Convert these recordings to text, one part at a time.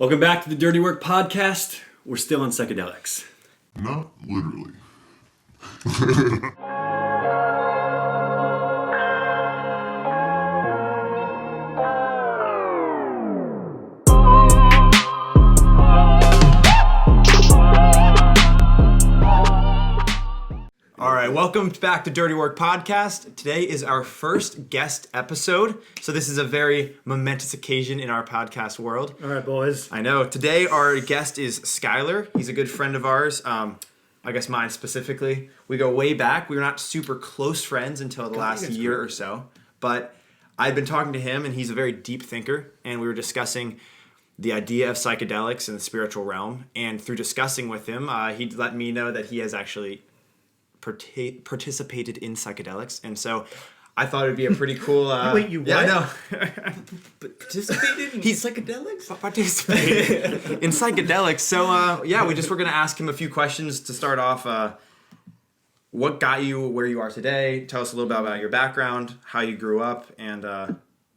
Welcome back to the Dirty Work Podcast. We're still on psychedelics. Not literally. All right, welcome back to Dirty Work Podcast. Today is our first guest episode, so this is a very momentous occasion in our podcast world. All right, boys. I know. Today our guest is Skylar. He's a good friend of ours. I guess mine specifically. We go way back. We were not super close friends until the last year or so, but I've been talking to him, and he's a very deep thinker, and we were discussing the idea of psychedelics in the spiritual realm, and through discussing with him, he let me know that he has actually participated in psychedelics, and so I thought it'd be a pretty cool. Wait, you what? Yeah, I know. Participated in psychedelics? Participated in psychedelics. So yeah, we were gonna ask him a few questions to start off. What got you where you are today? Tell us a little bit about your background, how you grew up, and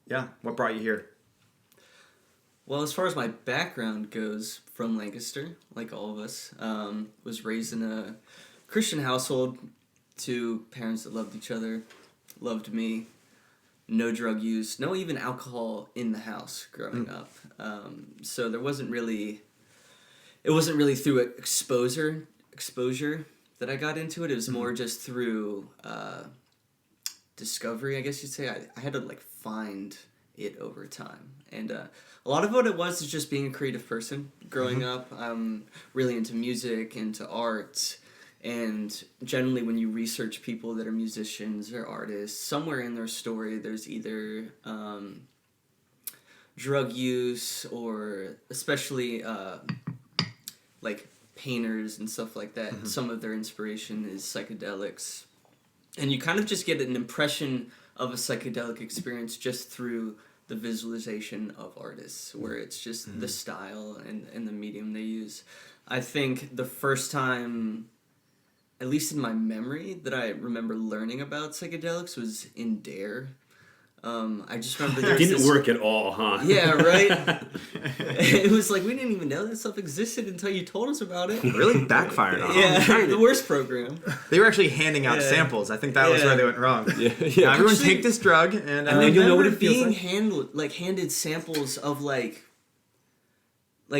yeah, what brought you here. Well, as far as my background goes, from Lancaster, like all of us, was raised in a Christian household, to parents that loved each other, loved me, no drug use, no even alcohol in the house growing up. So it wasn't really through exposure that I got into it. It was more just through discovery, I guess you'd say. I had to find it over time. And a lot of what it was is just being a creative person. Growing up, I'm really into music, into art. And generally when you research people that are musicians or artists, somewhere in their story there's either drug use, or especially painters and stuff like that. Some of their inspiration is psychedelics. And you kind of just get an impression of a psychedelic experience just through the visualization of artists, where it's just the style and the medium they use. I think the first time, at least in my memory, that I remember learning about psychedelics was in DARE. I just remember It didn't work at all, huh? Yeah, right? It was we didn't even know that stuff existed until you told us about it. Really backfired on Yeah, them. the worst program. They were actually handing out samples. I think that was where they went wrong. Yeah. Now, everyone take this drug, and then you'll know what it feels being like. handed samples of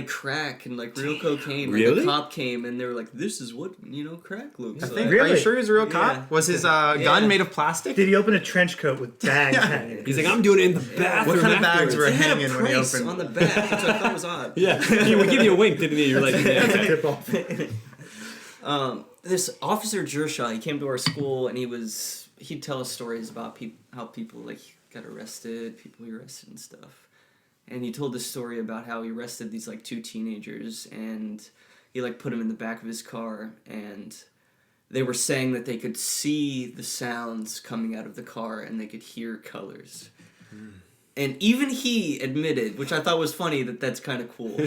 crack and real cocaine. Really? The cop came and they were like, "This is what crack looks like." Are you Really? sure he was a real cop? Yeah. Was his gun made of plastic? Did he open a trench coat with bags hanging? He's like, I'm doing it in the bathroom. What kind of bags afterwards. were It had hanging a when he price opened? on the back, which I thought was odd. Yeah, he would give you a wink, didn't he? You're like, yeah, okay. Tip off. This officer Jershaw, he came to our school and he'd tell us stories about how people got arrested, people he arrested and stuff. And he told this story about how he arrested these two teenagers, and he put them in the back of his car, and they were saying that they could see the sounds coming out of the car and they could hear colors. And even he admitted, which I thought was funny, that's kind of cool.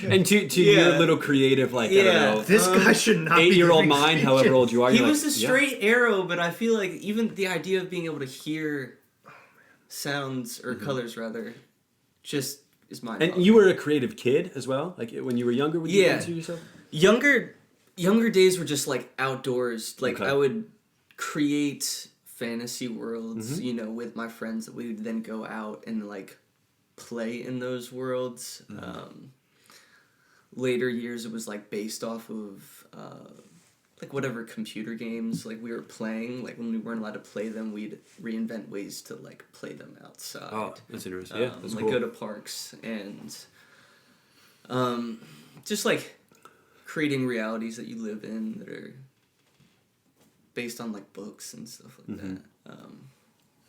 And to your little creative, I don't know, This guy should not be 8-year-old giving mind, speeches. however old you are. He you're was like, a straight arrow, but I feel like even the idea of being able to hear sounds, or colors rather, just is mind-boggling. And you were a creative kid as well? When you were younger, would you consider yourself? Younger days were just outdoors. Okay. I would create fantasy worlds, with my friends, that we would then go out and play in those worlds. Later years, it was based off of whatever computer games we were playing. When we weren't allowed to play them, we'd reinvent ways to play them outside. Oh, that's interesting. Yeah, that's cool. Go to parks and just creating realities that you live in that are based on books and stuff like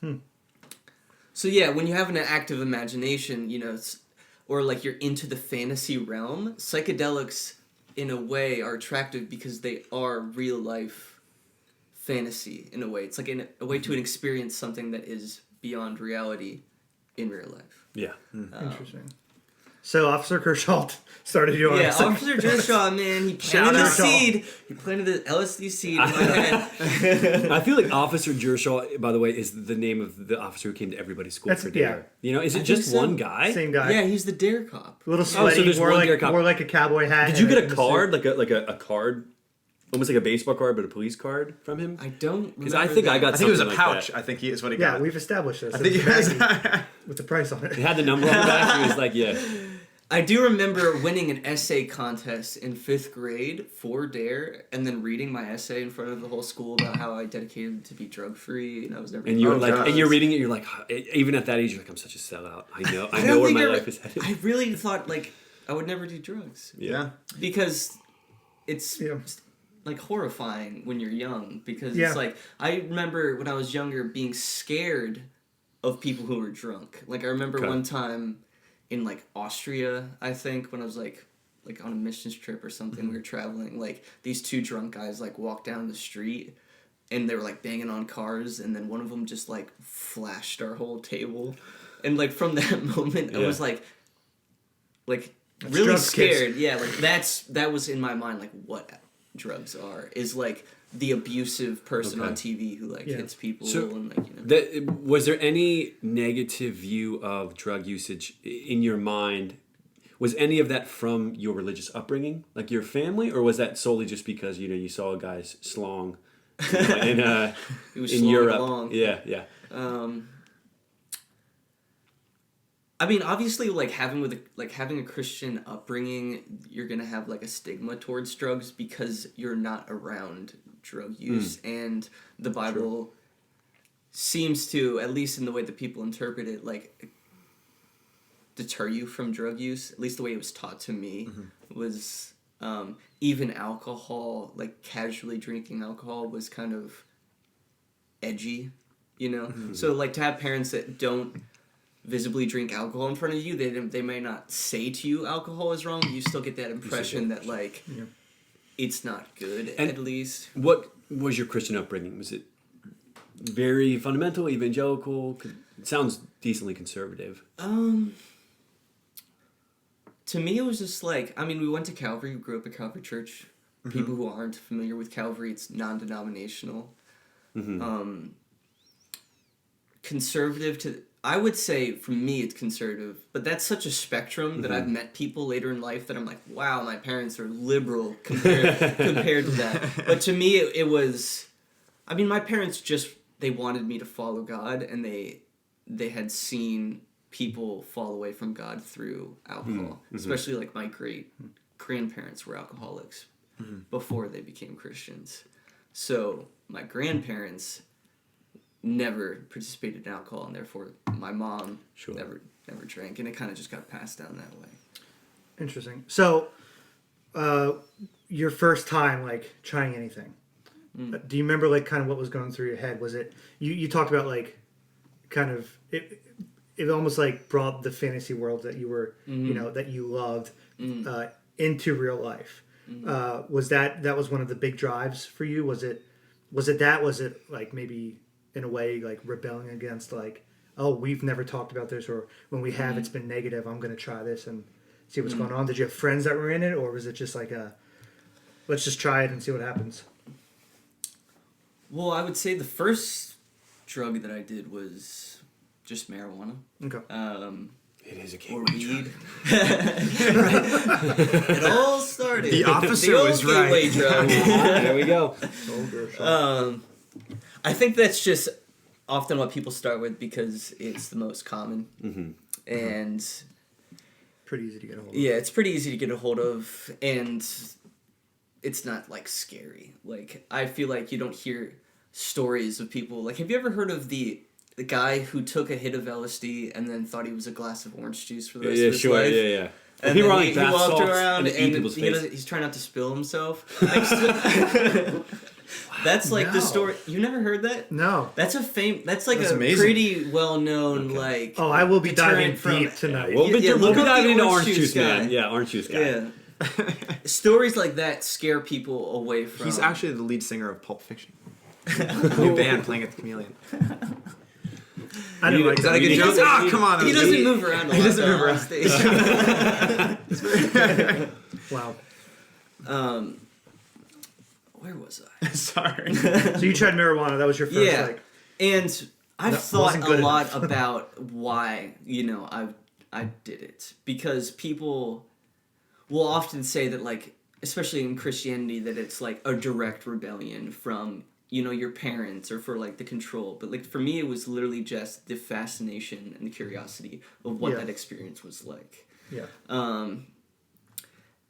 that. So yeah, when you have an active imagination, or you're into the fantasy realm, psychedelics in a way are attractive because they are real life fantasy in a way. It's a way to experience something that is beyond reality in real life. Yeah. Interesting. So Officer Kershaw started you on. Yeah, Officer Kershaw, man, he planted the seed. He planted the LSD seed in my head. I feel like Officer Jershaw, by the way, is the name of the officer who came to everybody's school for dare. You know, is it just one guy? Same guy. Yeah, he's the dare cop. A little sweaty. so there's wore one like dare cop. wore like a cowboy hat. Did you get a card, like a card, almost like a baseball card, but a police card from him? I don't Because I think I got. I think it was a something pouch. Like I think is what he Yeah, got. we've established this. I think it was. With the price on it. It had the number on the back. He was like, yeah. I do remember winning an essay contest in 5th grade for dare, and then reading my essay in front of the whole school about how I dedicated to be drug free, and I was never. And you're like, and you're reading it. You're like, even at that age, you're like, I'm such a sellout. I know where my life is headed. I really thought like I would never do drugs. Yeah. Because it's like horrifying when you're young. Because it's like I remember when I was younger being scared of people who were drunk. Like I remember one time in like Austria, I think, when I was like on a missions trip or something, we were traveling, like these 2 drunk guys like walked down the street and they were like banging on cars, and then one of them just like flashed our whole table, and like from that moment I was like really scared. Kids. Yeah, like that was in my mind, like what drugs are is like the abusive person on TV who like hits people. So and like, you know. Was there any negative view of drug usage in your mind? Was any of that from your religious upbringing, like your family, or was that solely just because you saw a guy's slong in Europe? Along. Yeah. I mean, obviously, like having a Christian upbringing, you're gonna have like a stigma towards drugs because you're not around drug use, and the Bible seems to, at least in the way that people interpret it, like deter you from drug use. At least the way it was taught to me was even alcohol, like casually drinking alcohol, was kind of edgy, you know. So like to have parents that don't visibly drink alcohol in front of you, they may not say to you alcohol is wrong, but you still get that impression that like it's not good, and at least. What was your Christian upbringing? Was it very fundamental, evangelical? It sounds decently conservative. To me, it was just like, I mean, we went to Calvary, we grew up at Calvary Church. People who aren't familiar with Calvary, it's non-denominational. Conservative to... I would say, for me, it's conservative, but that's such a spectrum that I've met people later in life that I'm like, wow, my parents are liberal compared to that. But to me, it was... I mean, my parents just... They wanted me to follow God, and they had seen people fall away from God through alcohol. Especially, like, my great-grandparents were alcoholics before they became Christians. So, my grandparents never participated in alcohol, and therefore my mom never drank, and it kind of just got passed down that way. Interesting. So, your first time like trying anything, do you remember like kind of what was going through your head? Was it you talked about like kind of it almost like brought the fantasy world that you were that you loved into real life? Was that was one of the big drives for you? Was it like maybe in a way like rebelling against like, oh, we've never talked about this, or when we have it's been negative, I'm going to try this and see what's going on? Did you have friends that were in it, or was it just like let's just try it and see what happens? Well, I would say the first drug that I did was just marijuana. Okay. It is a or gateway weed. drug. It all started. The officer the old was right. gateway drug. There we go. I think that's just often what people start with because it's the most common. And pretty easy to get a hold of. Yeah, it's pretty easy to get a hold of, and it's not like scary. Like I feel like you don't hear stories of people like, have you ever heard of the guy who took a hit of LSD and then thought he was a glass of orange juice for the rest of his life? Yeah. And he then he walked around and face. he's trying not to spill himself. That's like the story. You never heard that? No. That's That's a amazing. pretty well known like. Oh, I will be diving deterrent deep tonight. We'll be look up diving the into orange juice, guy. man. Yeah, orange juice guy. Yeah. Stories like that scare people away from. He's actually the lead singer of Pulp Fiction. New band playing at the Chameleon. I didn't like Is that a that. good He joke? doesn't- Ah, come on. He doesn't move around a lot. He doesn't though, move on around. stage. Wow. Where was I? Sorry. So you tried marijuana. That was your first, Yeah. like... And I've That thought wasn't a good lot enough. about why, I did it. Because people will often say that, like, especially in Christianity, that it's like a direct rebellion from, your parents or for like the control. But like for me, it was literally just the fascination and the curiosity of what Yeah. that experience was like. Yeah.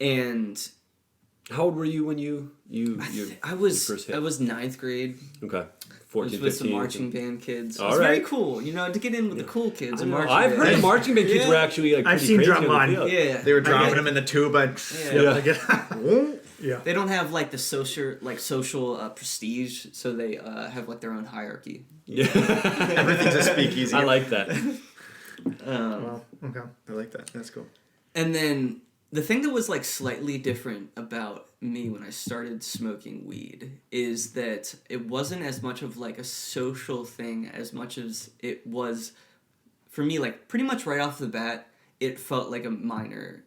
And How old were you when you I was first hit? I was ninth grade. Okay. I was 14, with some 15. marching band kids. It All was very right. cool, to get in with the cool kids. I And know. marching I've band. heard the marching band kids Yeah. were actually like I've pretty seen crazy drum on the line. field. Yeah, They were I dropping get- them in the tuba. Yeah. I get... yeah. They don't have like the social prestige, so they have like their own hierarchy. Yeah. Everything's a speakeasy. I like that. Well, okay. I like that. That's cool. And then the thing that was like slightly different about me when I started smoking weed is that it wasn't as much of like a social thing as much as it was for me, like pretty much right off the bat, it felt like a minor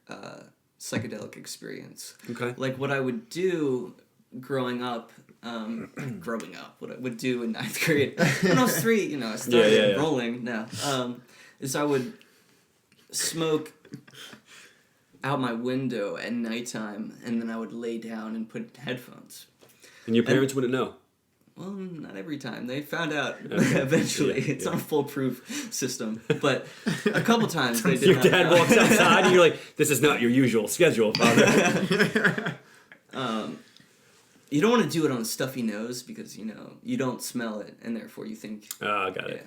psychedelic experience. Okay. Like what I would do growing up, what I would do in ninth grade when I was 3, I started Yeah. rolling. No, is I would smoke out my window at nighttime, and then I would lay down and put headphones. And your parents wouldn't know. Well, not every time. They found out Okay. eventually. Yeah, It's yeah. not a foolproof system, but a couple times they did Your not dad know. walks outside and you're like, this is not your usual schedule, father. You don't want to do it on a stuffy nose because, you don't smell it, and therefore you think, Oh, got it.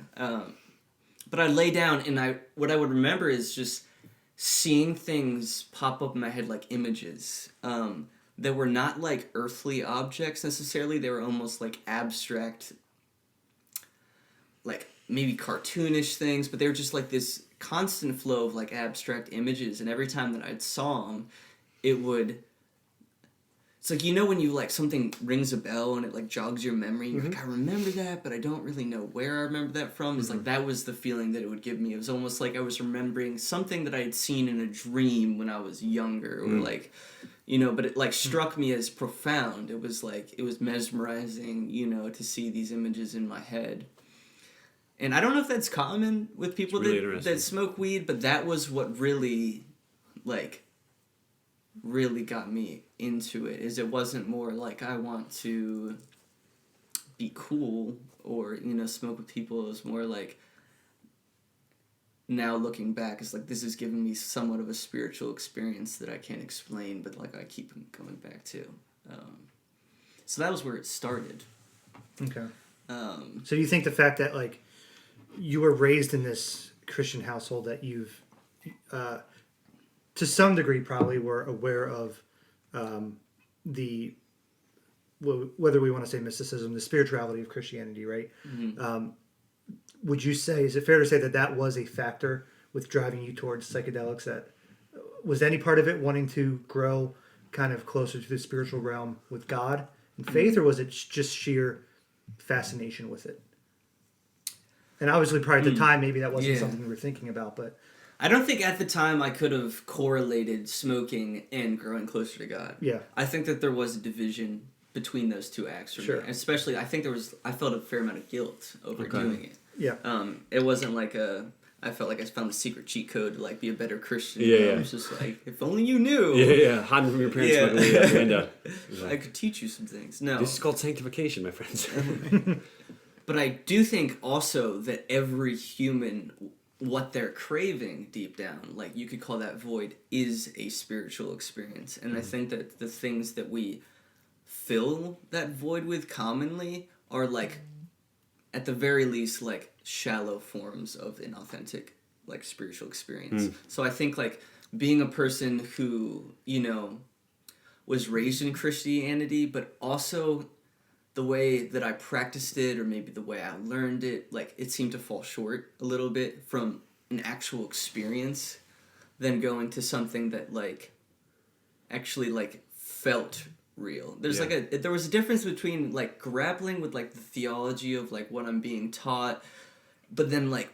but I lay down, and what I would remember is just seeing things pop up in my head like images that were not like earthly objects necessarily. They were almost like abstract, like maybe cartoonish things, but they were just like this constant flow of like abstract images. And every time that I saw them, it's like, when you like something rings a bell and it like jogs your memory, you're like, I remember that, but I don't really know where I remember that from. It's like, that was the feeling that it would give me. It was almost like I was remembering something that I had seen in a dream when I was younger, or like, but it like struck me as profound. It was like, it was mesmerizing, to see these images in my head. And I don't know if that's common with people It's really that smoke weed, but that was what really got me into it. Is it wasn't more like I want to be cool or smoke with people. It was more like, now looking back, it's like this has given me somewhat of a spiritual experience that I can't explain, but like I keep going back to. So that was where it started. Okay. So you think the fact that like you were raised in this Christian household, that you've to some degree probably were aware of whether we want to say mysticism, the spirituality of Christianity, right? Mm-hmm. Would you say, is it fair to say that that was a factor with driving you towards psychedelics? That was any part of it wanting to grow kind of closer to the spiritual realm with God and faith, or was it just sheer fascination with it? And obviously, probably at the time, maybe that wasn't something you were thinking about, but I don't think at the time I could have correlated smoking and growing closer to God. yeah, I think that there was a division between those two acts for Sure. me. Especially, I felt a fair amount of guilt over doing it. yeah. It wasn't like I felt like I found a secret cheat code to like be a better Christian. Yeah, It was just like, if only you knew. Yeah. Hiding from your parents, Yeah. smoking weed out the window. I could teach you some things. No. This is called sanctification, my friends. But I do think also that every human, what they're craving deep down, like you could call that void, is a spiritual experience. And I think that the things that we fill that void with commonly are like, at the very least, like shallow forms of an authentic, like spiritual experience. So I think like being a person who, was raised in Christianity, but also the way that I practiced it, or maybe the way I learned it, like it seemed to fall short a little bit from an actual experience than going to something that like actually like felt real. There's there was a difference between like grappling with like the theology of like what I'm being taught, but then like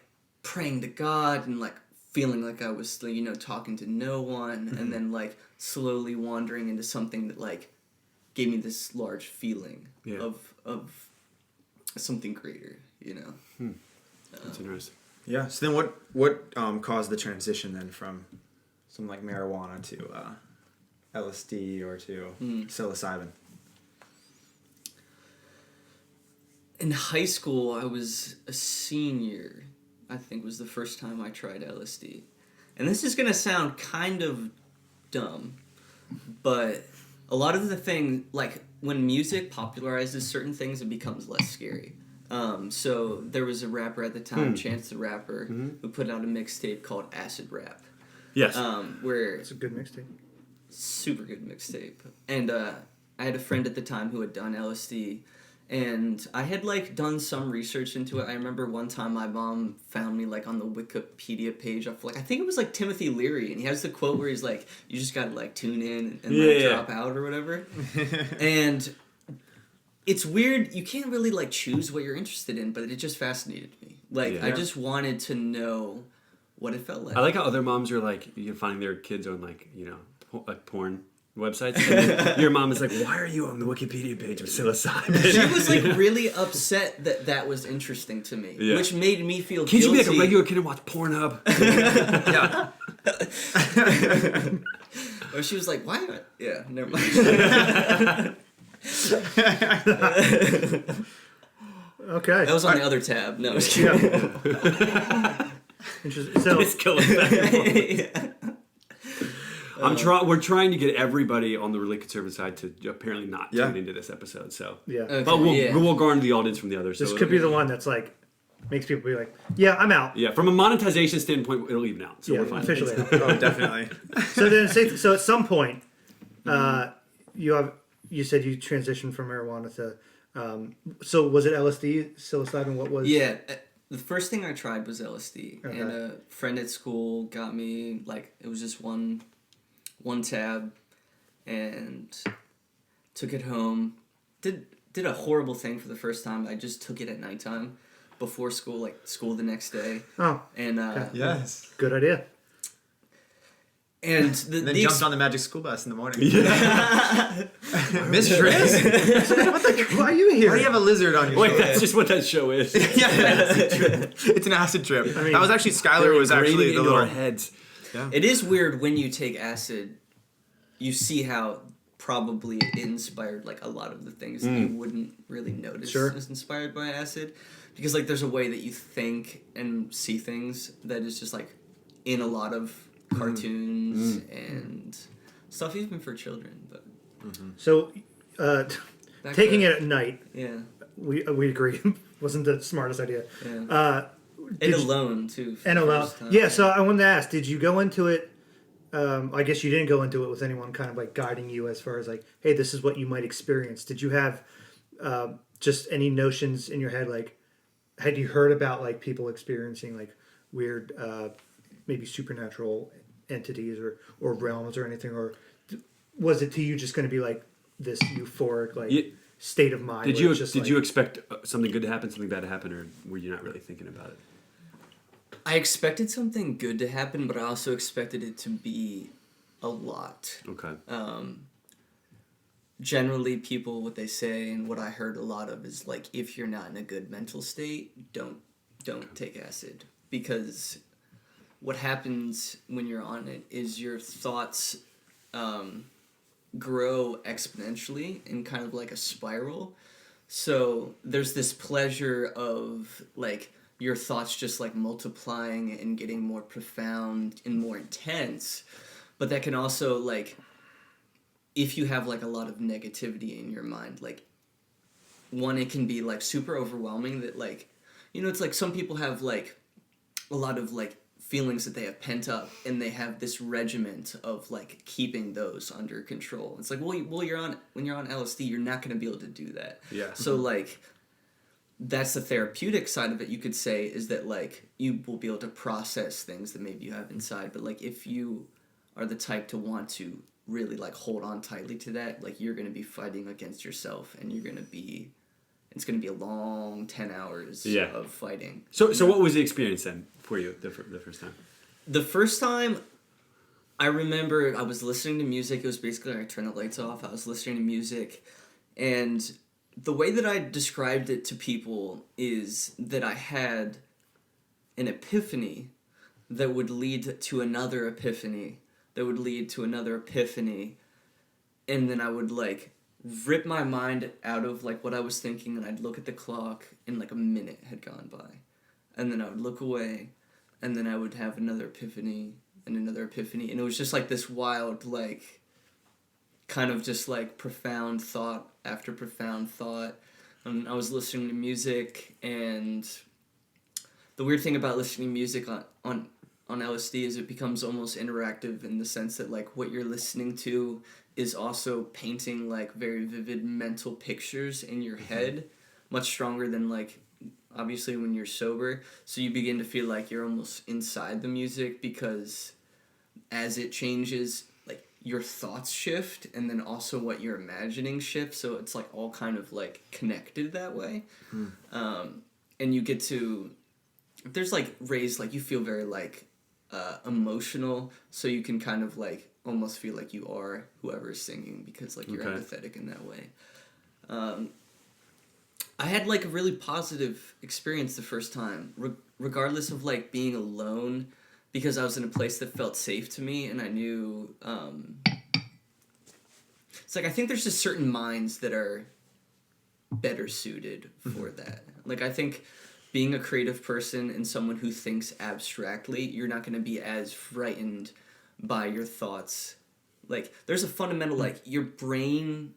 praying to God and like feeling like I was, you know, talking to no one, and then like slowly wandering into something that like gave me this large feeling of something greater, you know. That's interesting. Yeah. So then, what caused the transition then from something like marijuana to LSD or to psilocybin? In high school, I was a senior. I think was the first time I tried LSD, and this is gonna sound kind of dumb, but a lot of the thing, like when music popularizes certain things, it becomes less scary. So there was a rapper at the time, Chance the Rapper, who put out a mixtape called Acid Rap. Yes. Where It's a good mixtape. super good mixtape. And I had a friend at the time who had done LSD, and I had like done some research into it. I remember one time my mom found me like on the Wikipedia page of like, I think it was like Timothy Leary, and he has the quote where he's like, you just gotta like tune in and like drop out or whatever. And it's weird, you can't really like choose what you're interested in, but it just fascinated me. Like I just wanted to know what it felt like. I like how other moms are like, you're finding their kids on like, you know, like porn websites. And then your mom is like, why are you on the Wikipedia page of psilocybin? She was like really upset that that was interesting to me, which made me feel Can't guilty. you be like a regular kid and watch Pornhub? Yeah. Or she was like, why? Yeah, never mind. Okay. That was on the other tab. No, I was kidding. Interesting. So It's killing We're trying to get everybody on the really conservative side to apparently not tune into this episode. So yeah, Okay, but we'll garner the audience from the other. this so could be the one that's like makes people be like, yeah, I'm out. Yeah, from a monetization standpoint, it'll even out. So Yeah, we're fine. officially out. Oh, definitely. So then, so at some point, you said you transitioned from marijuana to. So was it LSD, psilocybin? What was? Yeah, the first thing I tried was LSD, Okay. and a friend at school got me like it was just one tab, and took it home. Did a horrible thing for the first time. I just took it at nighttime, before school, like school the next day. Oh, and Yes. good idea. and And then jumped on the magic school bus in the morning. Miss Riz? Why are you here? Why do you have a lizard on your Wait, shoulder? that's just what that show is. It's an acid trip. I mean, that was actually Skylar was actually the into our little heads. It is weird when you take acid, you see how probably it inspired like a lot of the things that you wouldn't really notice as inspired by acid, because like there's a way that you think and see things that is just like in a lot of cartoons and stuff, even for children. But So, back taking then- it at night, yeah, we agree, wasn't the smartest idea. yeah. And alone too. for And the allow, first time. yeah. So I wanted to ask, did you go into it? I guess you didn't go into it with anyone kind of like guiding you as far as like, hey, this is what you might experience. Did you have just any notions in your head? Like, had you heard about like people experiencing like weird, maybe supernatural entities or realms or anything, or was it to you just going to be like this euphoric like state of mind? Did where it's just you like, expect something good to happen, something bad to happen, or were you not really thinking about it? I expected something good to happen, but I also expected it to be a lot. Okay. Generally, people, what they say and what I heard a lot of is like, if you're not in a good mental state, don't take acid, because what happens when you're on it is your thoughts grow exponentially in kind of like a spiral. So there's this pleasure of like your thoughts just like multiplying and getting more profound and more intense, but that can also like, if you have like a lot of negativity in your mind, like one, it can be like super overwhelming that like, you know, it's like some people have like a lot of like feelings that they have pent up, and they have this regiment of like keeping those under control. It's like, well, when you're on LSD, you're not going to be able to do that. Yeah. So like, that's the therapeutic side of it, you could say, is that like you will be able to process things that maybe you have inside. But like if you are the type to want to really like hold on tightly to that, like you're going to be fighting against yourself, and you're going to be it's going to be a long 10 hours Yeah. of fighting. So what was the experience then for you the first time? The first time, I remember I was listening to music. It was basically I turned the lights off. I was listening to music. And the way that I described it to people is that I had an epiphany that would lead to another epiphany that would lead to another epiphany. And then I would like rip my mind out of like what I was thinking, and I'd look at the clock and like a minute had gone by. And then I would look away, and then I would have another epiphany and another epiphany. And it was just like this wild, like, kind of just like profound thought after profound thought. And I was listening to music, and the weird thing about listening to music on LSD is it becomes almost interactive in the sense that like what you're listening to is also painting like very vivid mental pictures in your head, much stronger than like obviously when you're sober. So you begin to feel like you're almost inside the music, because as it changes, like your thoughts shift, and then also what you're imagining shifts. So it's like all kind of like connected that way. And you get to, there's like raised, like you feel very like emotional, so you can kind of like almost feel like you are whoever's singing, because like you're empathetic in that way. I had like a really positive experience the first time, regardless of like being alone, because I was in a place that felt safe to me, and I knew it's like I think there's just certain minds that are better suited for that. Like I think being a creative person and someone who thinks abstractly, you're not going to be as frightened by your thoughts. Like, there's a fundamental, like, your brain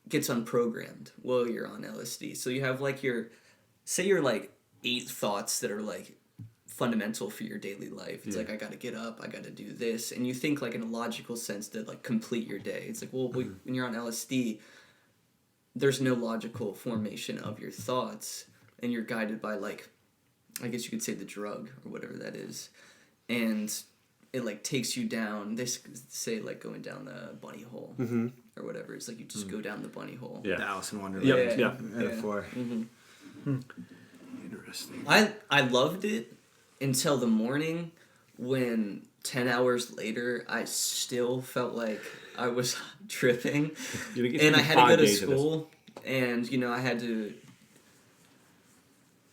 gets unprogrammed while you're on LSD. So you have, like, say you're, like, 8 thoughts that are, like, fundamental for your daily life. It's like, I gotta get up, I gotta do this. And you think, like, in a logical sense to, like, complete your day. It's like, well, when you're on LSD, there's no logical formation of your thoughts, and you're guided by, like, I guess you could say the drug or whatever that is, and it like takes you down. They say like going down the bunny hole or whatever. It's like you just go down the bunny hole. The Alice in Wonderland. Yep. Metaphor. Interesting. I loved it until the morning, when 10 hours later I still felt like I was tripping, and I had to go to school, and you know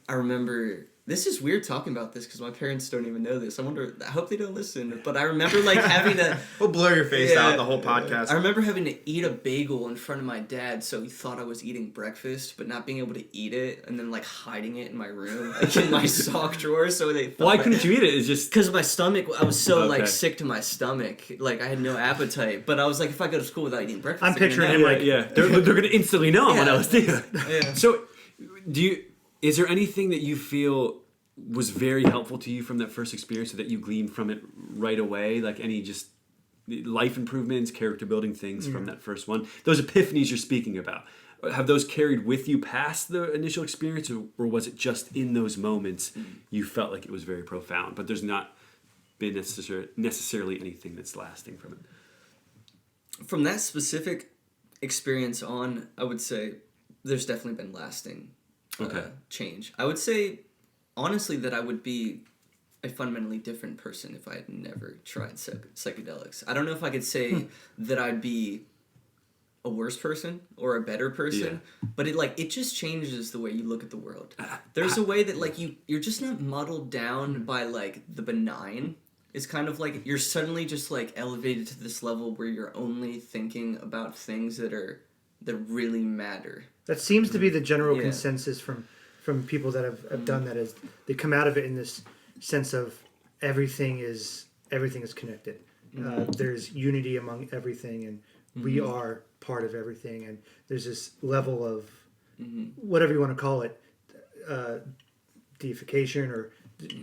I remember, this is weird talking about this because my parents don't even know this. I hope they don't listen, but I remember like having to We'll blur your face out the whole podcast. I remember having to eat a bagel in front of my dad, so he thought I was eating breakfast, but not being able to eat it, and then like hiding it in my room, like in my sock drawer, so they thought. Why couldn't you eat it? It's just because of my stomach. I was so like sick to my stomach, like I had no appetite. But I was like, if I go to school without eating breakfast, I'm picturing him like, they're gonna instantly know I'm on LSD. Yeah. So, is there anything that you feel was very helpful to you from that first experience, or that you gleaned from it right away? Like any just life improvements, character building things from that first one? Those epiphanies you're speaking about, have those carried with you past the initial experience, or was it just in those moments you felt like it was very profound, but there's not been necessarily anything that's lasting from it? From that specific experience on, I would say there's definitely been lasting change. I would say, honestly, that I would be a fundamentally different person if I had never tried psychedelics. I don't know if I could say that I'd be a worse person or a better person, but it just changes the way you look at the world. There's a way that like you're just not muddled down by like the benign. It's kind of like you're suddenly just like elevated to this level where you're only thinking about things that really matter. that seems to be the general consensus from people that have done that, is they come out of it in this sense of everything is connected. There's unity among everything, and we are part of everything, and there's this level of whatever you want to call it, deification or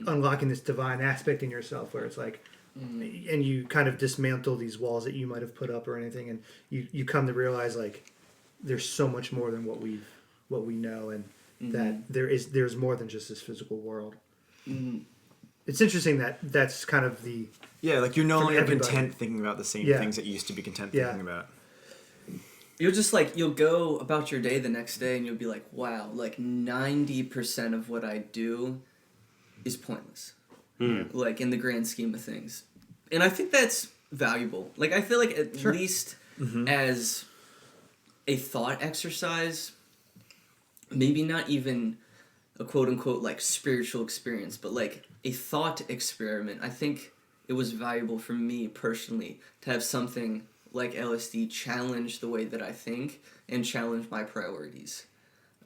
unlocking this divine aspect in yourself, where it's like, and you kind of dismantle these walls that you might have put up or anything, and you come to realize like there's so much more than what we know, and that there's more than just this physical world. It's interesting that that's kind of the like you're no longer content thinking about the same things that you used to be content thinking about. you'll just like you'll go about your day the next day and you'll be like, wow, like 90% of what I do is pointless. Like in the grand scheme of things. And I think that's valuable. Like I feel like at least as a thought exercise, maybe not even a quote unquote like spiritual experience, but like a thought experiment. I think it was valuable for me personally to have something like LSD challenge the way that I think and challenge my priorities.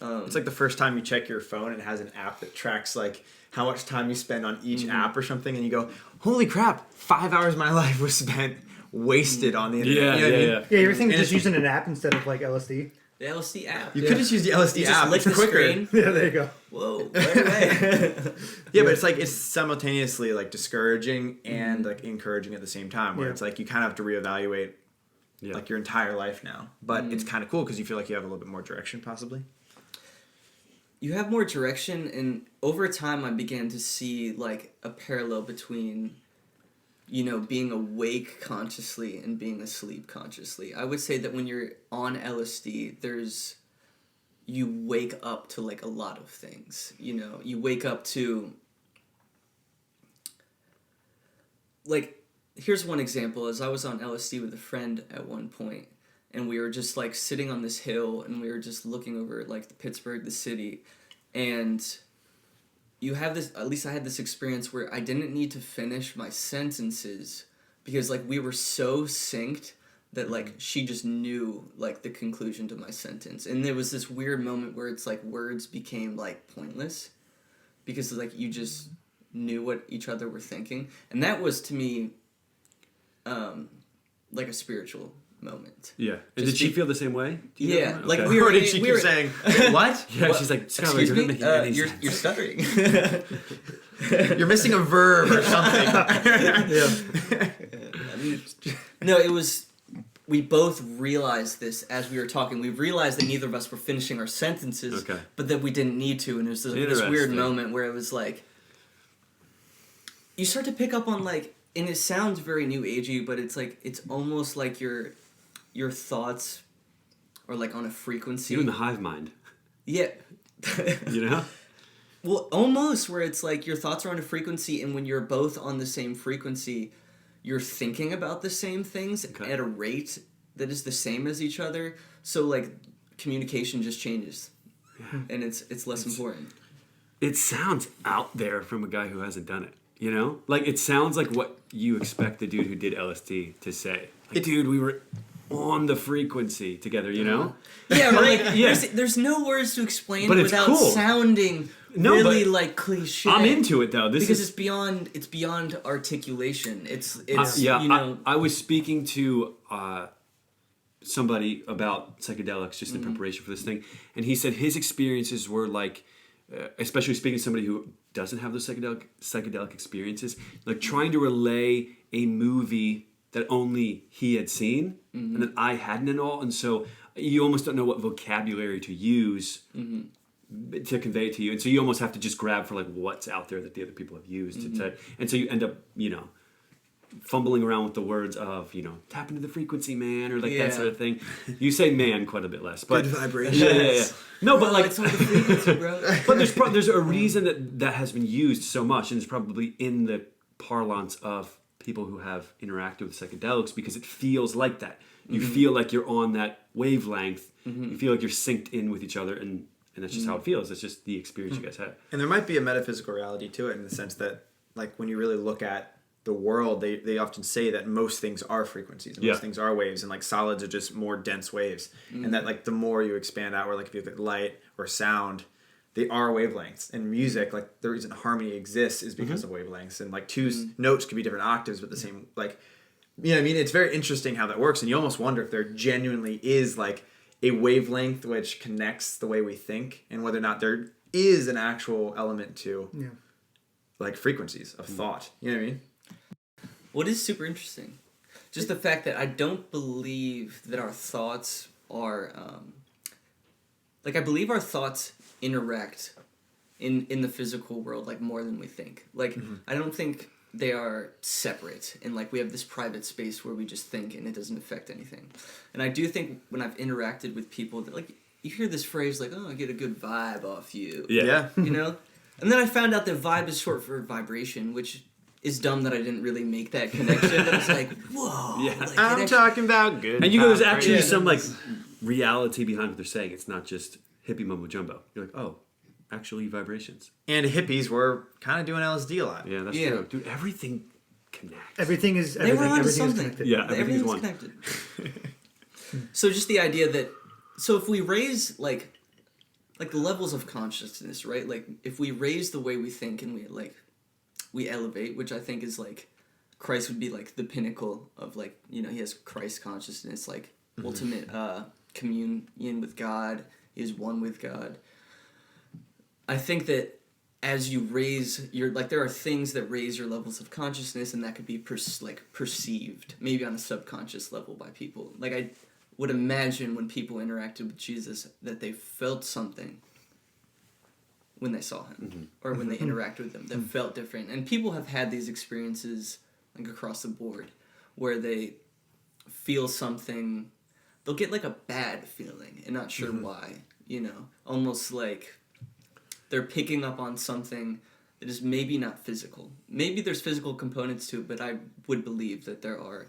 It's like the first time you check your phone and it has an app that tracks like how much time you spend on each app or something, and you go, holy crap, 5 hours of my life was spent wasted on the internet. Yeah, You know what I mean? Yeah, you ever think of just using an app instead of like LSD? The LSD app. You could just use the LSD You app. just lick It's the quicker. screen. Yeah, there you go. Whoa, right away. Yeah, but it's like it's simultaneously like discouraging and like encouraging at the same time. Where Yeah. it's like you kind of have to reevaluate like your entire life now. But it's kind of cool because you feel like you have a little bit more direction, possibly. You have more direction, and over time I began to see like a parallel between, you know, being awake consciously and being asleep consciously. I would say that when you're on LSD, you wake up to like a lot of things. You know, you wake up to like, here's one example. As I was on LSD with a friend at one point, and we were just like sitting on this hill and we were just looking over like the city, and you have this, at least I had this experience where I didn't need to finish my sentences because like we were so synced that like she just knew like the conclusion to my sentence. And there was this weird moment where it's like words became like pointless because like you just knew what each other were thinking. And that was to me like a spiritual moment. Yeah. And did she feel the same way? Do you Yeah, know? like Okay. we were. Or did she we keep were, saying, what? Yeah, What? she's like, Skylar, Excuse you're me, not making any you're sense. you're stuttering. You're missing a verb or something. No, it was. We both realized this as we were talking. We realized that neither of us were finishing our sentences, Okay. but that we didn't need to, and it was this weird Interesting. moment where it was like, you start to pick up on like, and it sounds very new agey, but it's like it's almost like your thoughts are like on a frequency. You in the hive mind, Yeah. you know? Well, almost where it's like your thoughts are on a frequency, and when you're both on the same frequency, you're thinking about the same things at a rate that is the same as each other. So like communication just changes, and it's less important. It sounds out there from a guy who hasn't done it. You know, like it sounds like what you expect the dude who did LSD to say. Like, dude, we were on the frequency together. You know? Yeah, right. Yeah. There's no words to explain But it it's without cool. sounding No, really but like cliche. I'm into it though. This because is it's beyond articulation. It's yeah. you know. I was speaking to somebody about psychedelics just in preparation for this thing, and he said his experiences were like, especially speaking to somebody who doesn't have those psychedelic experiences, like trying to relay a movie that only he had seen and that I hadn't at all, and so you almost don't know what vocabulary to use to convey it to you, and so you almost have to just grab for like what's out there that the other people have used and so you end up, you know, fumbling around with the words of, you know, tap into the frequency, man, or like that sort of thing. You say man quite a bit less, but Good vibrations. yeah. No, but like it's on the frequency, bro. but there's a reason that has been used so much, and it's probably in the parlance of people who have interacted with psychedelics, because it feels like that. You feel like you're on that wavelength. You feel like you're synced in with each other, and that's just how it feels. It's just the experience you guys had. And there might be a metaphysical reality to it in the sense that, like, when you really look at the world, they often say that most things are frequencies, and most things are waves, and like solids are just more dense waves. And that like the more you expand out, where like if you look at light or sound, they are wavelengths. And music, like the reason harmony exists is because of wavelengths. And like two notes could be different octaves, but the same, like, you know what I mean? It's very interesting how that works, and you almost wonder if there genuinely is like a wavelength which connects the way we think, and whether or not there is an actual element to like frequencies of thought. You know what I mean? What is super interesting, just the fact that I don't believe that our thoughts are, like I believe our thoughts interact in the physical world like more than we think. Like I don't think they are separate, and like we have this private space where we just think and it doesn't affect anything. And I do think when I've interacted with people that, like, you hear this phrase like, oh, I get a good vibe off you. Yeah. You know? And then I found out that vibe is short for vibration, which is dumb that I didn't really make that connection. But it's like, whoa. Yeah. Like, I'm talking about good. And you go, there's vibration. actually some like reality behind what they're saying. It's not just hippie mumbo jumbo. You're like, oh, actually vibrations. And hippies were kind of doing LSD a lot. Yeah, that's Yeah. true. Dude, everything connects. Everything is They were everything. onto Everything is something. connected. Yeah, everything's one. connected. So just the idea that, so if we raise like the levels of consciousness, right? Like if we raise the way we think and we elevate, which I think is like Christ would be like the pinnacle of like, you know, he has Christ consciousness, like ultimate communion with God, he is one with God. I think that as you raise your, like, there are things that raise your levels of consciousness, and that could be perceived, maybe on a subconscious level by people. Like, I would imagine when people interacted with Jesus that they felt something when they saw him, or when they interacted with him that felt different. And people have had these experiences, like, across the board, where they feel something, they'll get, like, a bad feeling, and not sure why, you know? Almost like they're picking up on something that is maybe not physical. Maybe there's physical components to it, but I would believe that there are,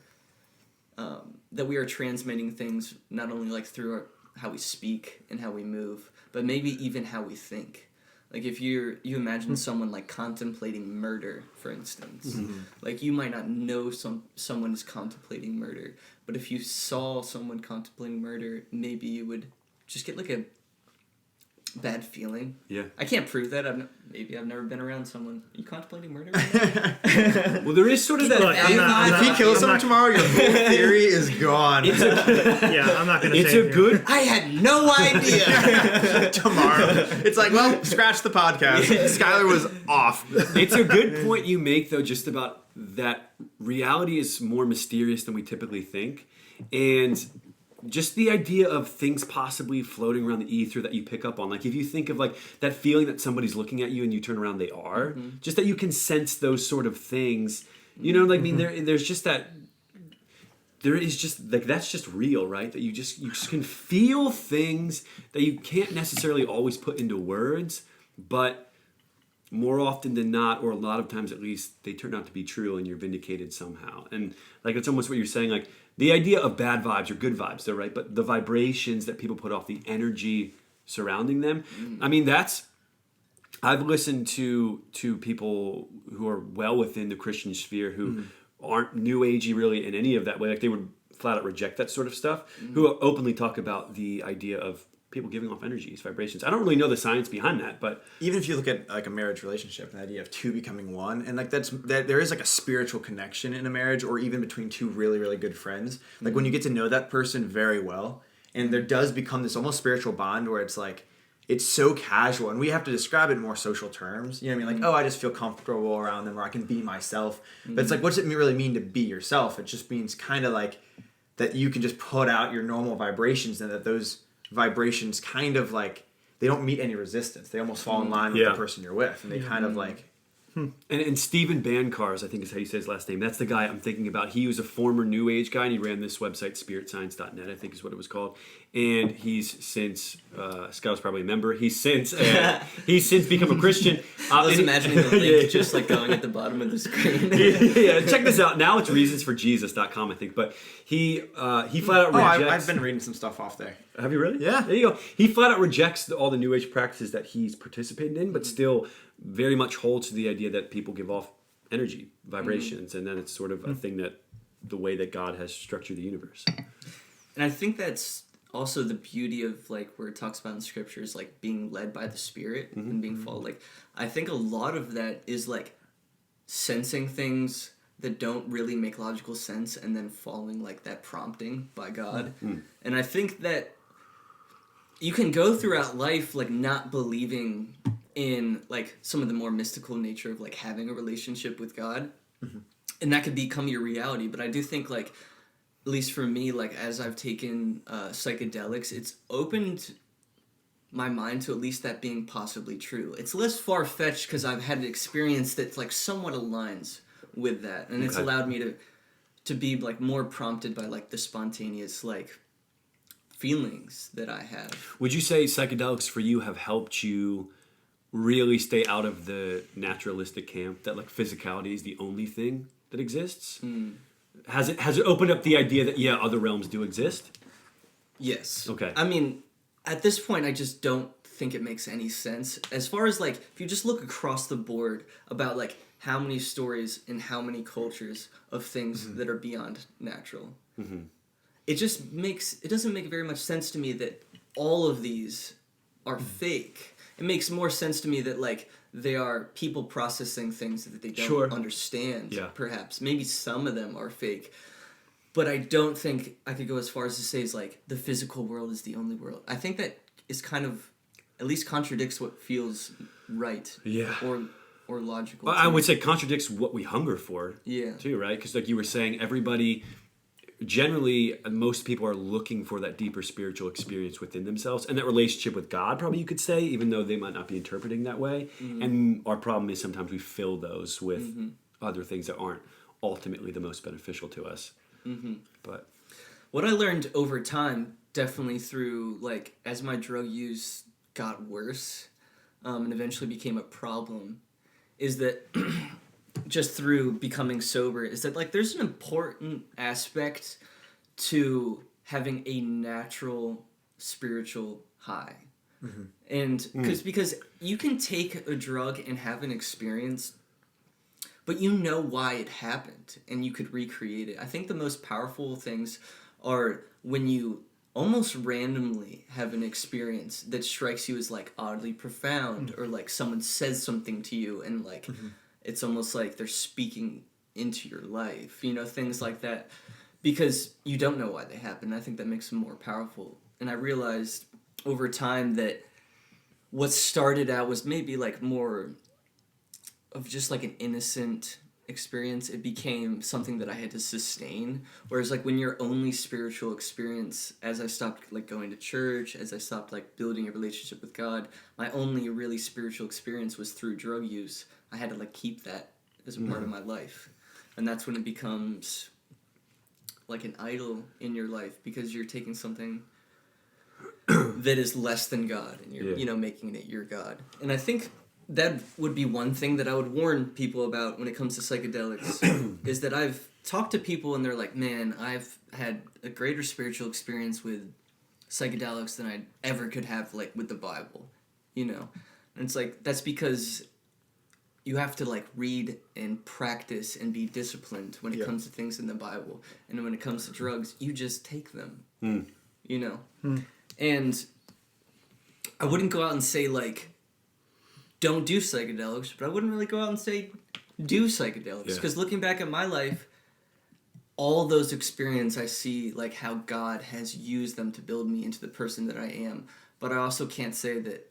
that we are transmitting things not only like through how we speak and how we move, but maybe even how we think. Like if you imagine someone like contemplating murder, for instance, like you might not know someone is contemplating murder, but if you saw someone contemplating murder, maybe you would just get like a bad feeling. Yeah. I can't prove that. Maybe I've never been around someone. Are you contemplating murder? Well, there is sort of that. Look, I'm not- If he kills someone tomorrow, your whole theory is gone. Yeah, I'm not gonna. It's say a anything. good. I had no idea. tomorrow. It's like, well, scratch the podcast. Skylar was off. It's a good point you make, though, just about that reality is more mysterious than we typically think, and just the idea of things possibly floating around the ether that you pick up on. Like if you think of like that feeling that somebody's looking at you and you turn around, they are. Just that you can sense those sort of things. You know, like I mean, there's just that. There is just like that's just real, right? That you just can feel things that you can't necessarily always put into words, but more often than not, or a lot of times at least, they turn out to be true and you're vindicated somehow. And like it's almost what you're saying, like the idea of bad vibes or good vibes, though, right? But the vibrations that people put off, the energy surrounding them. I mean, I've listened to people who are well within the Christian sphere who aren't new agey really in any of that way. Like they would flat out reject that sort of stuff, who openly talk about the idea of people giving off energies, vibrations. I don't really know the science behind that, but Even if you look at like a marriage relationship, the idea of two becoming one, and like that there is like a spiritual connection in a marriage, or even between two really, really good friends. Like when you get to know that person very well, and there does become this almost spiritual bond where it's like, it's so casual, and we have to describe it in more social terms. You know what I mean? Like, oh, I just feel comfortable around them, or I can be myself. But it's like, what does it really mean to be yourself? It just means kind of like that you can just put out your normal vibrations, and that those vibrations kind of like, they don't meet any resistance. They almost fall in line with the person you're with, and they kind of like... And Stephen Bancars, I think is how you say his last name. That's the guy I'm thinking about. He was a former New Age guy, and he ran this website, spiritscience.net, I think is what it was called. And he's since, Scott was probably a member, he's since become a Christian. I was imagining the link just like going at the bottom of the screen. Yeah, check this out. Now it's reasonsforjesus.com, I think. But he flat out rejects... I've been reading some stuff off there. Have you really? Yeah. There you go. He flat out rejects all the New Age practices that he's participated in, but still very much holds to the idea that people give off energy, vibrations, and then it's sort of a thing that the way that God has structured the universe. And I think that's also the beauty of like where it talks about in scriptures, like being led by the Spirit and being followed. Like I think a lot of that is like sensing things that don't really make logical sense and then following like that prompting by God. And I think that you can go throughout life like not believing in like some of the more mystical nature of like having a relationship with God, and that could become your reality. But I do think like, at least for me, like as I've taken psychedelics, it's opened my mind to at least that being possibly true. It's less far-fetched because I've had an experience that like somewhat aligns with that, and it's Okay. allowed me to be like more prompted by like the spontaneous like feelings that I have. Would you say psychedelics for you have helped you really stay out of the naturalistic camp that like physicality is the only thing that exists? Has it opened up the idea that other realms do exist? Yes. Okay. I mean, at this point, I just don't think it makes any sense. As far as like, if you just look across the board about like how many stories and how many cultures of things that are beyond natural, it doesn't make very much sense to me that all of these are fake. It makes more sense to me that like they are people processing things that they don't Sure. understand. Yeah. Perhaps maybe some of them are fake. But I don't think I could go as far as to say is like the physical world is the only world. I think that is kind of at least contradicts what feels right. Yeah. Or logical. Well, to I me. would say contradicts what we hunger for. Yeah. Too, right? Because like you were saying, everybody, generally, most people are looking for that deeper spiritual experience within themselves and that relationship with God, probably you could say, even though they might not be interpreting that way. And our problem is sometimes we fill those with other things that aren't ultimately the most beneficial to us. But What I learned over time, definitely through like as my drug use got worse, and eventually became a problem, is that just through becoming sober, is that like there's an important aspect to having a natural spiritual high. And because you can take a drug and have an experience, but you know why it happened and you could recreate it. I think the most powerful things are when you almost randomly have an experience that strikes you as like oddly profound, or like someone says something to you and like it's almost like they're speaking into your life, you know, things like that, because you don't know why they happen. I think that makes them more powerful. And I realized over time that what started out was maybe like more of just like an innocent experience. It became something that I had to sustain. Whereas like when your only spiritual experience, as I stopped like going to church, as I stopped like building a relationship with God, my only really spiritual experience was through drug use. I had to like keep that as a part of my life. And that's when it becomes like an idol in your life, because you're taking something that is less than God and you're, you know, making it your God. And I think that would be one thing that I would warn people about when it comes to psychedelics, is that I've talked to people and they're like, man, I've had a greater spiritual experience with psychedelics than I ever could have like with the Bible, you know? And it's like, that's because you have to like read and practice and be disciplined when it comes to things in the Bible. And when it comes to drugs, you just take them, you know? And I wouldn't go out and say like, don't do psychedelics, but I wouldn't really go out and say do psychedelics, because looking back at my life, all those experiences, I see like how God has used them to build me into the person that I am. But I also can't say that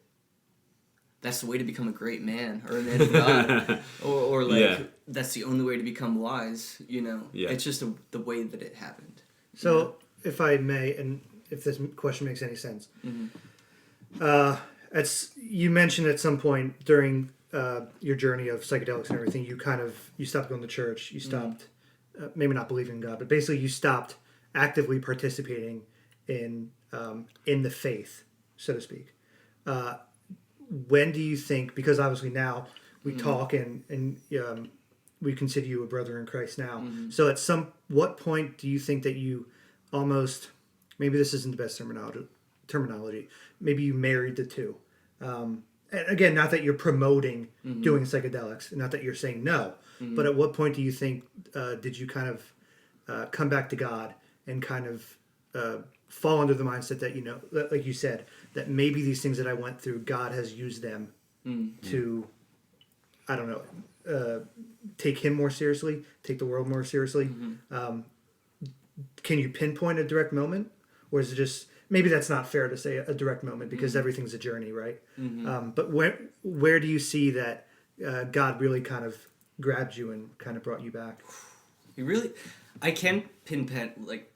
that's the way to become a great man or a man of God, or like that's the only way to become wise. You know, it's just the way that it happened. So, if I may, and if this question makes any sense, you mentioned at some point during your journey of psychedelics and everything, you stopped going to church, you stopped maybe not believing in God, but basically you stopped actively participating in the faith, so to speak. When do you think? Because obviously now we talk and we consider you a brother in Christ now. So at what point do you think that you almost, maybe this isn't the best terminology, maybe you married the two? And again, not that you're promoting doing psychedelics, not that you're saying no, but at what point do you think did you kind of come back to God and kind of fall under the mindset that, you know, like you said, that maybe these things that I went through, God has used them to, I don't know, take him more seriously, take the world more seriously. Can you pinpoint a direct moment? Or is it just, maybe that's not fair to say a direct moment, because everything's a journey, right? But where do you see that God really kind of grabbed you and kind of brought you back? I can't pinpoint like,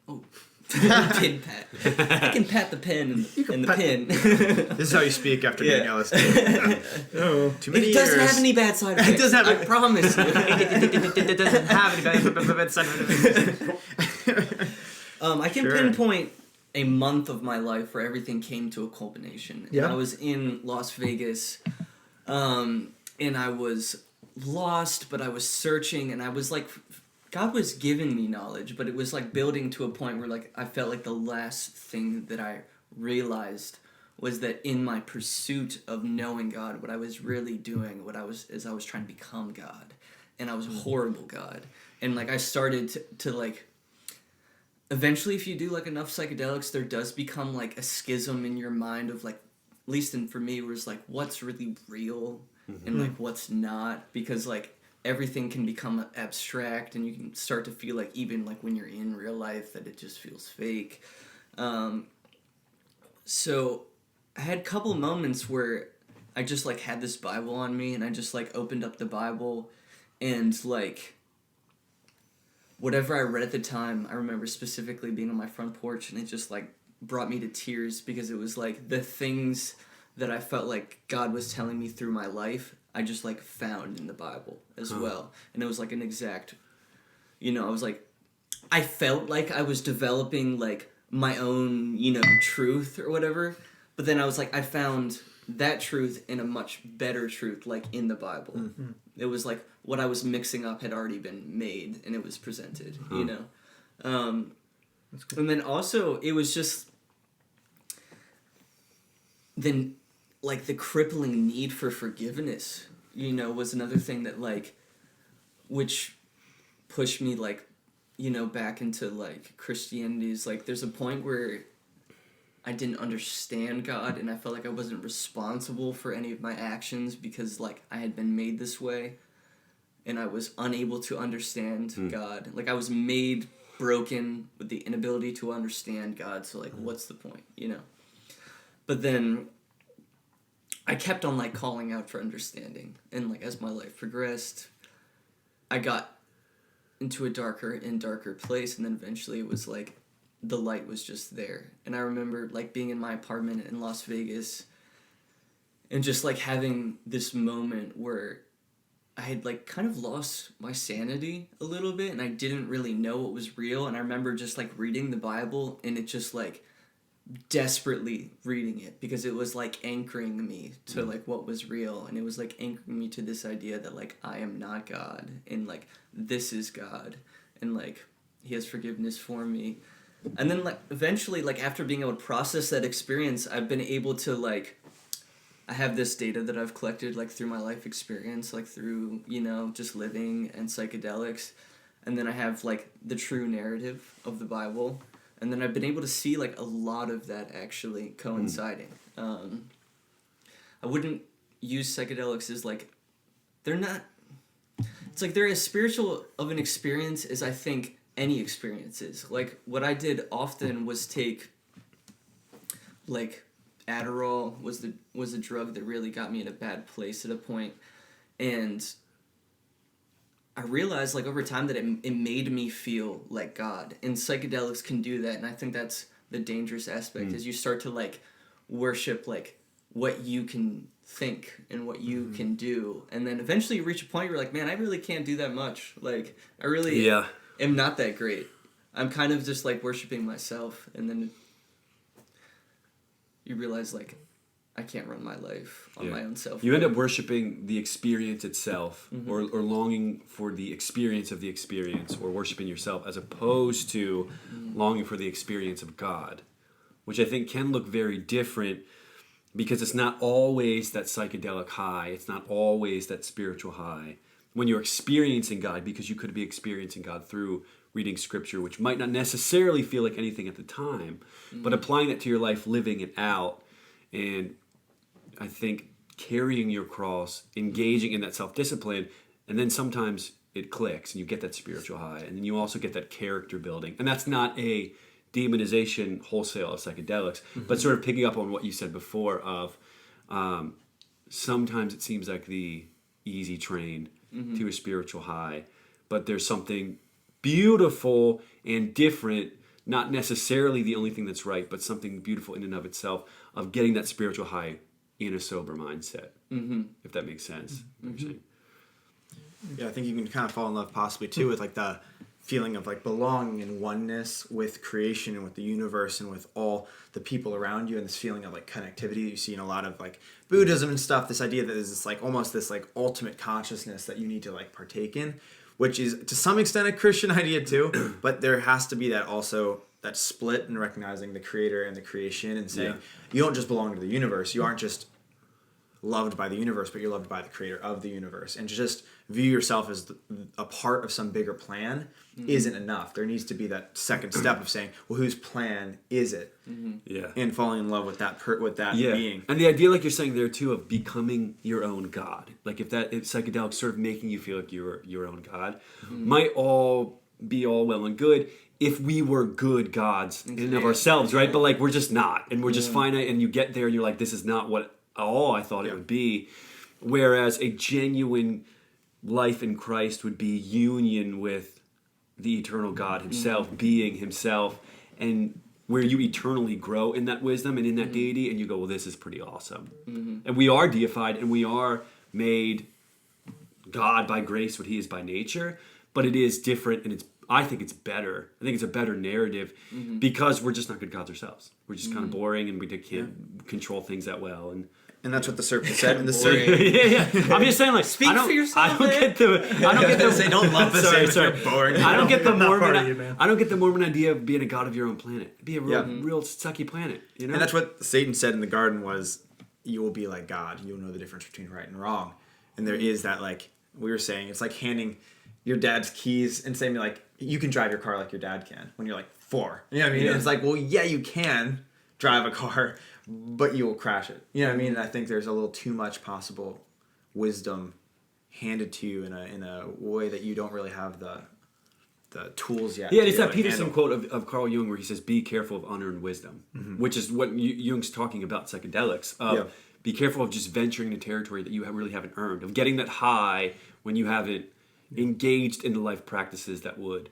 Pin pat. I can pat the pen and the pin. This is how you speak after getting LSD. Oh, Too many It doesn't years. have any bad side effects. It doesn't have I promise you. It doesn't have any bad side effects. I can Sure. pinpoint a month of my life where everything came to a culmination. Yeah. And I was in Las Vegas, and I was lost, but I was searching, and I was like, God was giving me knowledge, but it was like building to a point where like I felt like the last thing that I realized was that in my pursuit of knowing God, what I was really doing, I was trying to become God, and I was a horrible God, and like I started to like. Eventually, if you do like enough psychedelics, there does become like a schism in your mind of like, at least for me, where it's like what's really real and like what's not, because like everything can become abstract, and you can start to feel like even like when you're in real life that it just feels fake. So I had a couple of moments where I just like had this Bible on me, and I just like opened up the Bible, and like whatever I read at the time, I remember specifically being on my front porch, and it just like brought me to tears, because it was like the things that I felt like God was telling me through my life, I just like found in the Bible as well. And it was like an exact, I was like, I felt like I was developing like my own, truth or whatever. But then I was like, I found that truth in a much better truth, like in the Bible. Mm-hmm. It was like what I was mixing up had already been made, and it was presented, That's cool. And then also it was just then like the crippling need for forgiveness, was another thing that like, which pushed me like, back into like Christianity. Is like there's a point where I didn't understand God, and I felt like I wasn't responsible for any of my actions because like I had been made this way, and I was unable to understand God. Like I was made broken with the inability to understand God, so like what's the point, But then I kept on like calling out for understanding, and like as my life progressed, I got into a darker and darker place, and then eventually it was like the light was just there. And I remember like being in my apartment in Las Vegas and just like having this moment where I had like kind of lost my sanity a little bit, and I didn't really know what was real. And I remember just like reading the Bible, and it just like desperately reading it, because it was like anchoring me to like what was real, and it was like anchoring me to this idea that like I am not God, and like this is God, and like he has forgiveness for me. And then like eventually, like after being able to process that experience, I've been able to like, I have this data that I've collected like through my life experience, like through, just living and psychedelics. And then I have like the true narrative of the Bible. And then I've been able to see like a lot of that actually coinciding. I wouldn't use psychedelics as like, they're not, it's like they're as spiritual of an experience as I think any experiences. Like what I did often was take like Adderall was a drug that really got me in a bad place at a point, and I realized like over time that it made me feel like God, and psychedelics can do that. And I think that's the dangerous aspect is you start to like worship like what you can think and what you can do, and then eventually you reach a point where you're like, man, I really can't do that much. Like I really am not that great. I'm kind of just like worshiping myself, and then you realize like I can't run my life on my own self. You end up worshiping the experience itself, or longing for the experience of the experience, or worshiping yourself, as opposed to longing for the experience of God, which I think can look very different, because it's not always that psychedelic high. It's not always that spiritual high. When you're experiencing God, because you could be experiencing God through reading scripture, which might not necessarily feel like anything at the time, but applying that to your life, living it out, and I think carrying your cross, engaging in that self-discipline, and then sometimes it clicks and you get that spiritual high, and then you also get that character building. And that's not a demonization wholesale of psychedelics, but sort of picking up on what you said before of sometimes it seems like the easy train to a spiritual high, but there's something beautiful and different not necessarily the only thing that's right, but something beautiful in and of itself, of getting that spiritual high in a sober mindset. Mm-hmm. If that makes sense. Mm-hmm. Yeah, I think you can kind of fall in love possibly too with like the feeling of like belonging and oneness with creation and with the universe and with all the people around you, and this feeling of like connectivity that you see in a lot of like Buddhism and stuff, this idea that there's this like almost this like ultimate consciousness that you need to like partake in, which is to some extent a Christian idea too, but there has to be that also that split in recognizing the creator and the creation and saying you don't just belong to the universe, you aren't just loved by the universe, but you're loved by the creator of the universe, and to just view yourself as a part of some bigger plan isn't enough. There needs to be that second step of saying, well, whose plan is it? Yeah. And falling in love with that being. And the idea, like you're saying there too, of becoming your own God, like if psychedelics sort of making you feel like you're your own God, might all be all well and good if we were good gods in and of ourselves, right? But like we're just not, and we're just finite, and you get there and you're like, this is not what all I thought it would be. Whereas a genuine life in Christ would be union with the eternal God himself, being himself, and where you eternally grow in that wisdom and in that deity, and you go, well, this is pretty awesome. And we are deified, and we are made God by grace, what he is by nature, but it is different, and I think it's better. I think it's a better narrative because we're just not good gods ourselves. We're just kind of boring, and we can't control things that well. And that's what the serpent said. And the serpent, yeah. I'm just saying, like, Speak for yourself. I don't get the. Say don't love this. Sorry. Boring. I don't get the I'm not part Mormon. of you, man. I don't get the Mormon idea of being a god of your own planet. Be a real sucky planet. You know. And that's what Satan said in the garden was, you will be like God. You'll know the difference between right and wrong. And there is that, like we were saying, it's like handing your dad's keys and saying like, you can drive your car like your dad can when you're like 4. You know what I mean? Yeah. And it's like, well, yeah, you can drive a car, but you will crash it. You know what I mean? And I think there's a little too much possible wisdom handed to you in a way that you don't really have the tools yet. Yeah, it's that like, Peterson handle. quote of Carl Jung where he says, "Be careful of unearned wisdom," which is what Jung's talking about psychedelics. Be careful of just venturing into territory that you really haven't earned, of getting that high when you haven't engaged in the life practices that would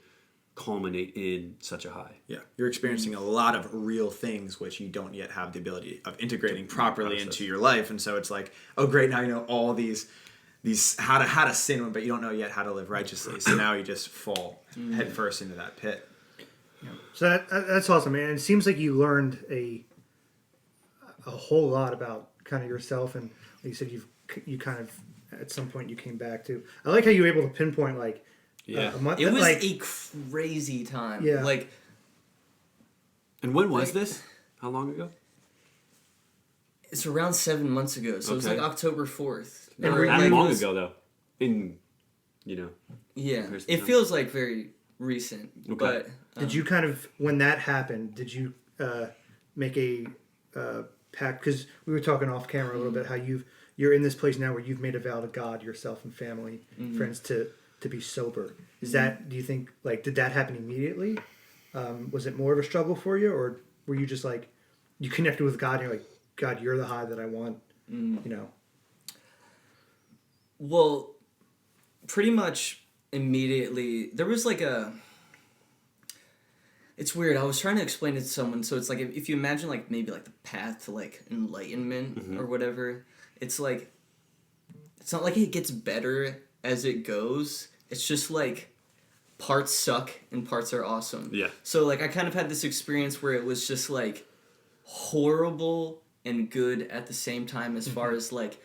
culminate in such a high. Yeah, you're experiencing a lot of real things which you don't yet have the ability of integrating properly into your life, and so it's like, oh great, now you know all these how to sin, but you don't know yet how to live righteously. So now you just fall headfirst into that pit. Yeah. So that's awesome, man. It seems like you learned a whole lot about kind of yourself, and like you said, you kind of at some point you came back to. I like how you were able to pinpoint like. Yeah, It was like, a crazy time. Yeah. Like, and when was this? How long ago? it's around 7 months ago, so it was Okay. like October 4th. And Or, Not like, long it was- ago though. Yeah. Yeah, Comparison it time. feels like very recent. Okay. But did you kind of when that happened? Did you make a pact? Because we were talking off camera a little bit how you're in this place now where you've made a vow to God, yourself, and family, friends to be sober. Is that, do you think, like, did that happen immediately? Was it more of a struggle for you, or were you just like, you connected with God and you're like, God, you're the high that I want, you know? Well, pretty much immediately, there was like it's weird. I was trying to explain it to someone. So it's like, if you imagine like maybe like the path to like enlightenment or whatever, it's like, it's not like it gets better as it goes. It's just like parts suck and parts are awesome. Yeah. So like I kind of had this experience where it was just like horrible and good at the same time, as far as like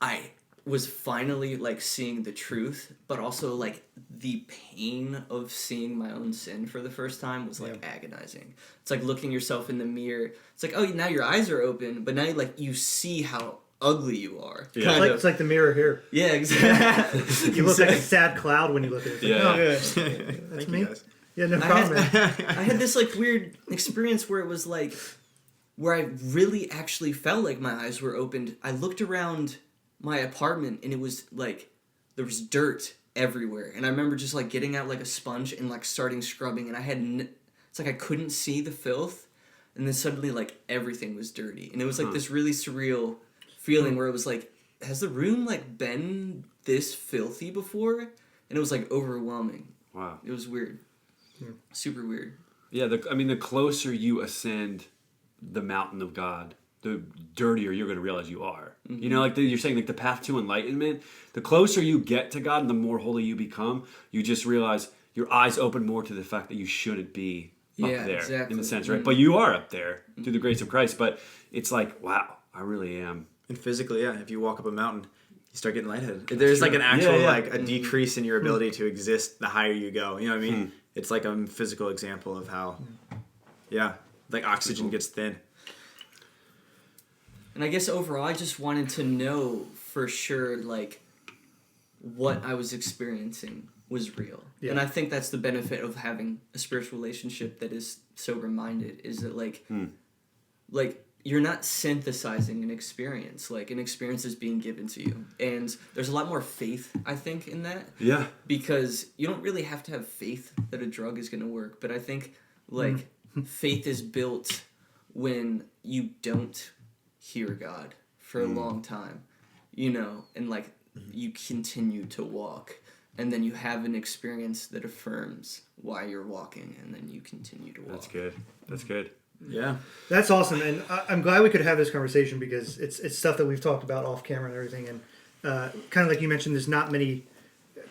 I was finally like seeing the truth, but also like the pain of seeing my own sin for the first time was like agonizing. It's like looking yourself in the mirror. It's like, oh, now your eyes are open, but now you see how ugly you are. Yeah. It's like the mirror here. Yeah, exactly. You look like a sad cloud when you look at it. It's like, Yeah. oh, that's Thank me. you guys. Yeah, no problem, man. I had this like weird experience where it was like, where I really actually felt like my eyes were opened. I looked around my apartment and it was like, there was dirt everywhere. And I remember just like getting out like a sponge and like starting scrubbing, and I had, it's like I couldn't see the filth. And then suddenly like everything was dirty. And it was like this really surreal feeling where it was like, has the room like been this filthy before? And it was like overwhelming. Wow. It was weird. Super weird. Yeah, the closer you ascend the mountain of God, the dirtier you're going to realize you are. Mm-hmm. You know, like you're saying, like the path to enlightenment, the closer you get to God and the more holy you become, you just realize your eyes open more to the fact that you shouldn't be up there, exactly. in the sense, right? But you are up there through the grace of Christ. But it's like, wow, I really am. And physically, yeah, if you walk up a mountain, you start getting lightheaded. There's like an actual like a decrease in your ability to exist the higher you go. You know what I mean? It's like a physical example of how, like oxygen gets thin. And I guess overall, I just wanted to know for sure, like, what I was experiencing was real. Yeah. And I think that's the benefit of having a spiritual relationship that is sober-minded, is that, like, you're not synthesizing an experience. Like, an experience is being given to you. And there's a lot more faith, I think, in that. Yeah. Because you don't really have to have faith that a drug is going to work. But I think, like, faith is built when you don't hear God for a long time, you know, and, like, you continue to walk. And then you have an experience that affirms why you're walking, and then you continue to walk. That's good. That's good. Yeah. That's awesome, and I'm glad we could have this conversation because it's stuff that we've talked about off camera and everything, and kind of like you mentioned, there's not many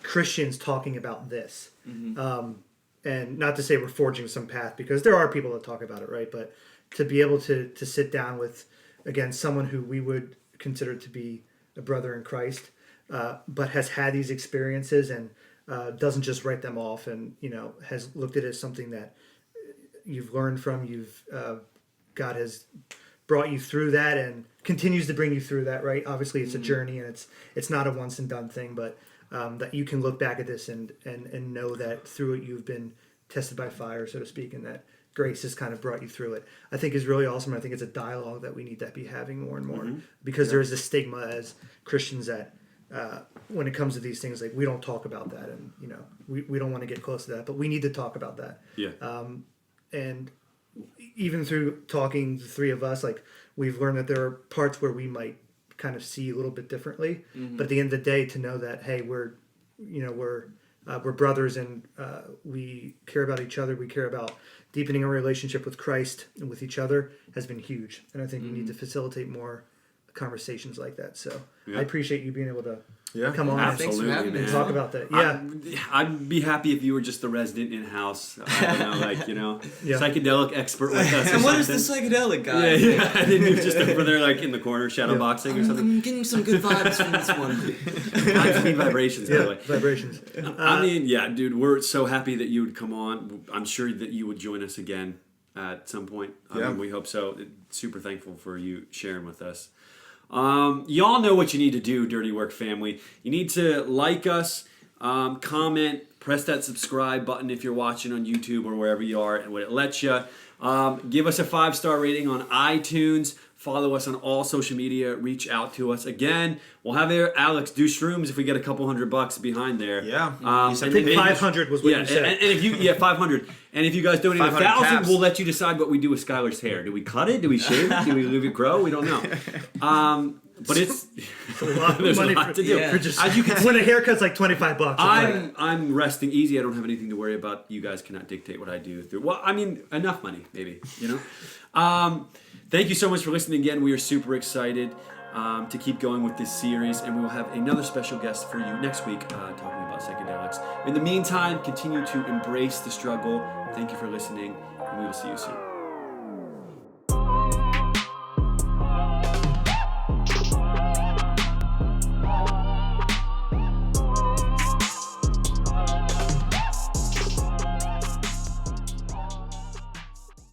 Christians talking about this. And not to say we're forging some path, because there are people that talk about it, right? But to be able to sit down with, again, someone who we would consider to be a brother in Christ, but has had these experiences and doesn't just write them off, and, you know, has looked at it as something that you've learned from, God has brought you through that and continues to bring you through that, right? Obviously, it's a journey, and it's not a once and done thing, but that you can look back at this and know that through it you've been tested by fire, so to speak, and that grace has kind of brought you through it, I think is really awesome. I think it's a dialogue that we need to be having more and more, because there is this stigma as Christians that when it comes to these things, like, we don't talk about that, and, you know, we don't want to get close to that, but we need to talk about that. And even through talking, the three of us, like, we've learned that there are parts where we might kind of see a little bit differently, but at the end of the day, to know that, hey, we're brothers, and we care about each other, we care about deepening our relationship with Christ and with each other, has been huge, and I think we need to facilitate more conversations like that. So I appreciate you being able to come on and talk about that. I'd be happy if you were just the resident in-house, I don't know, like, you know, psychedelic expert with us. And what is the psychedelic guy? And then you're just over there, like, in the corner, shadow boxing or something. I'm getting some good vibes from this one. Vibes mean vibrations, by the way. Vibrations. I mean, dude, we're so happy that you would come on. I'm sure that you would join us again at some point. We hope so. Super thankful for you sharing with us. Y'all know what you need to do, Dirty Work family. You need to like us, comment, press that subscribe button if you're watching on YouTube or wherever you are, and when it lets you. Give us a 5-star rating on iTunes. Follow us on all social media. Reach out to us. Again, we'll have Alex do shrooms if we get a couple $100 behind there. I think 500 was what you said. And if you 500, and if you guys donate 1,000, we'll let you decide what we do with Skylar's hair. Do we cut it? Do we shave it? Do we leave it grow? We don't know. But it's a lot of money to do. For just, as you can, when a haircut's like $25. I'm resting easy. I don't have anything to worry about. You guys cannot dictate what I do. Well, I mean, enough money, maybe. You know. Thank you so much for listening again. We are super excited to keep going with this series, and we will have another special guest for you next week talking about psychedelics. In the meantime, continue to embrace the struggle. Thank you for listening, and we will see you soon.